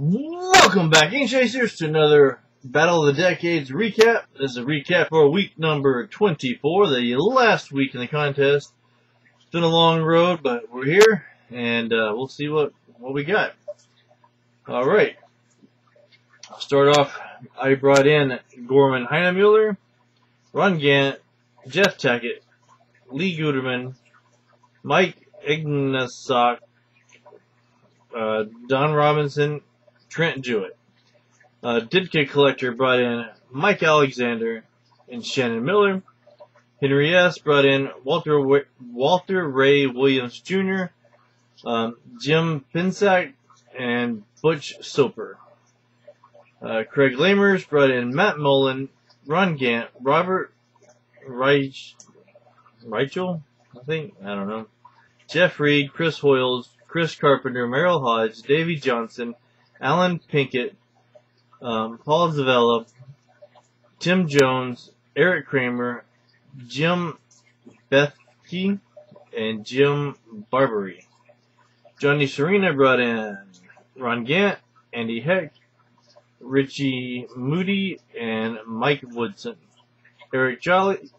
Welcome back, Game Chasers, to another Battle of the Decades recap. This is a recap for week number 24, the last week in the contest. It's been a long road, but we're here, and we'll see what we got. Alright. I'll start off. I brought in Gorman Heinemuller, Ron Gant, Jeff Tackett, Lee Guterman, Mike Ignasak, Don Robinson, Trent Jewett. Ditka Collector brought in Mike Alexander and Shannon Miller. Henry S. brought in Walter Ray Williams Jr., Jim Pinsack, and Butch Soper. Craig Lamers brought in Matt Mullen, Ron Gant, Robert Reichel, I don't know, Jeff Reed, Chris Hoyles, Chris Carpenter, Merrill Hodge, Davey Johnson, Alan Pinkett, Paul Zavella, Tim Jones, Eric Kramer, Jim Bethke, and Jim Barbary. Johnny Serena brought in Ron Gant, Andy Heck, Richie Moody, and Mike Woodson. Eric Jolly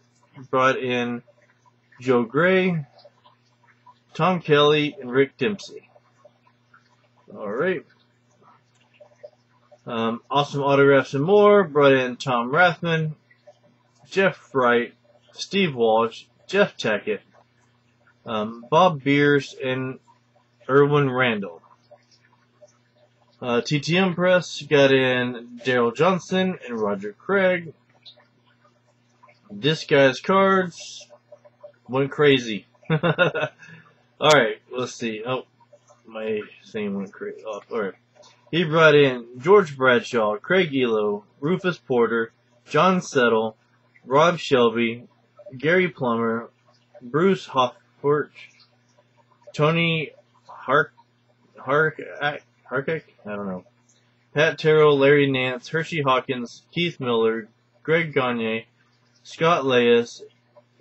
brought in Joe Gray, Tom Kelly, and Rick Dempsey. Alright. Awesome Autographs and More brought in Tom Rathman, Jeff Wright, Steve Walsh, Jeff Tackett, Bob Beers, and Erwin Randall. TTM Press got in Daryl Johnson and Roger Craig. This guy's cards went crazy. Alright, let's see. Oh, my thing went crazy off. Alright. He brought in George Bradshaw, Craig Elo, Rufus Porter, John Settle, Rob Shelby, Gary Plummer, Bruce Hoffort, Tony Harkick, I don't know, Pat Terrell, Larry Nance, Hershey Hawkins, Keith Miller, Greg Gagne, Scott Leyes,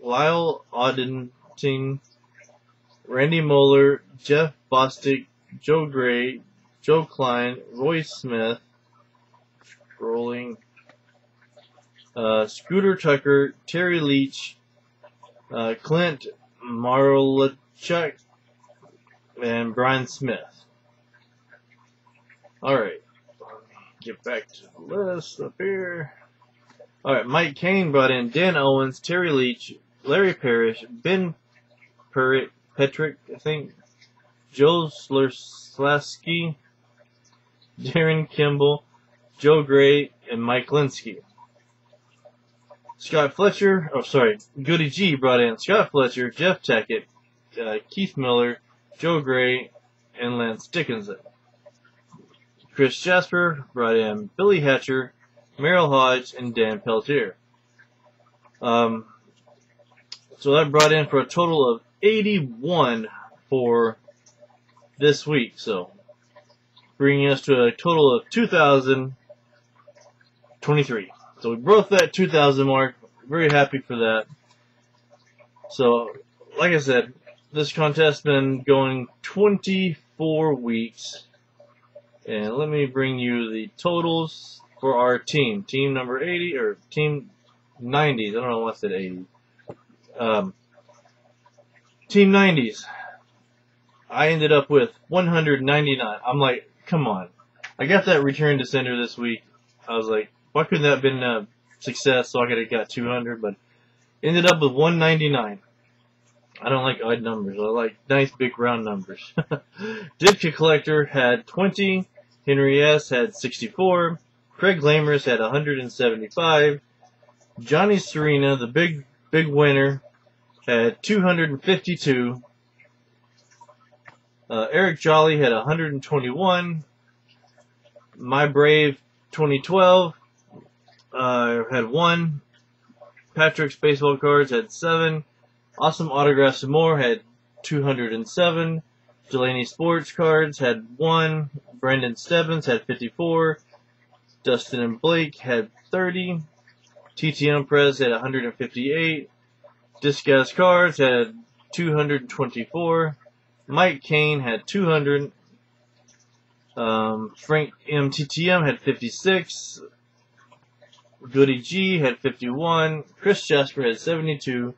Lyle Audenting, Randy Moeller, Jeff Bostic, Joe Gray, Joe Klein, Roy Smith, scrolling, Scooter Tucker, Terry Leach, Clint Marlachuk, and Brian Smith. Alright, get back to the list up here. Alright, Mike Kane brought in Dan Owens, Terry Leach, Larry Parrish, Ben Petrick, I think, Joe Slasky, Darren Kimball, Joe Gray, and Mike Linsky. Goody G brought in Scott Fletcher, Jeff Tackett, Keith Miller, Joe Gray, and Lance Dickinson. Chris Jasper brought in Billy Hatcher, Merrill Hodge, and Dan Peltier. So that brought in for a total of 81 for this week, so bringing us to a total of 2,023. So we broke that 2,000 mark. Very happy for that. So, like I said, this contest has been going 24 weeks. And let me bring you the totals for our team. Team number 80, or team 90s. I don't know why I said 80. Team 90s. I ended up with 199. I'm like, come on. I got that return to sender this week. I was like, why couldn't that have been a success so I could have got 200? But ended up with 199. I don't like odd numbers. I like nice big round numbers. Ditka Collector had 20. Henry S. had 64. Craig Lamers had 175. Johnny Serena, the big winner, had 252. Eric Jolly had 121. My Brave 2012 had 1. Patrick's Baseball Cards had 7. Awesome Autographs and More had 207. Delaney Sports Cards had 1. Brandon Stebbins had 54. Dustin and Blake had 30. TTM Press had 158. Discus Cards had 224. Mike Kane had 200. Frank MTTM had 56. Goody G had 51. Chris Jasper had 72.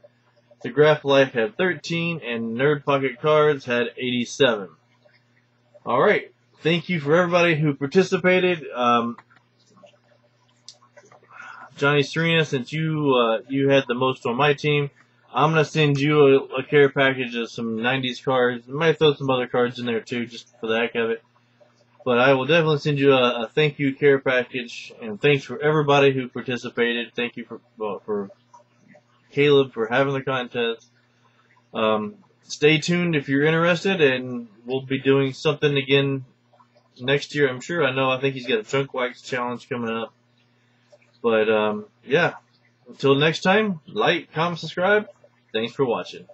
The Graph Life had 13. And Nerd Pocket Cards had 87. Alright. Thank you for everybody who participated. Johnny Serena, since you had the most on my team, I'm going to send you a care package of some 90s cards. I might throw some other cards in there too, just for the heck of it. But I will definitely send you a thank you care package. And thanks for everybody who participated. Thank you for Caleb for having the contest. Stay tuned if you're interested, and we'll be doing something again next year, I'm sure. I think he's got a Chunk Wax challenge coming up. But, yeah. Until next time, like, comment, subscribe. Thanks for watching.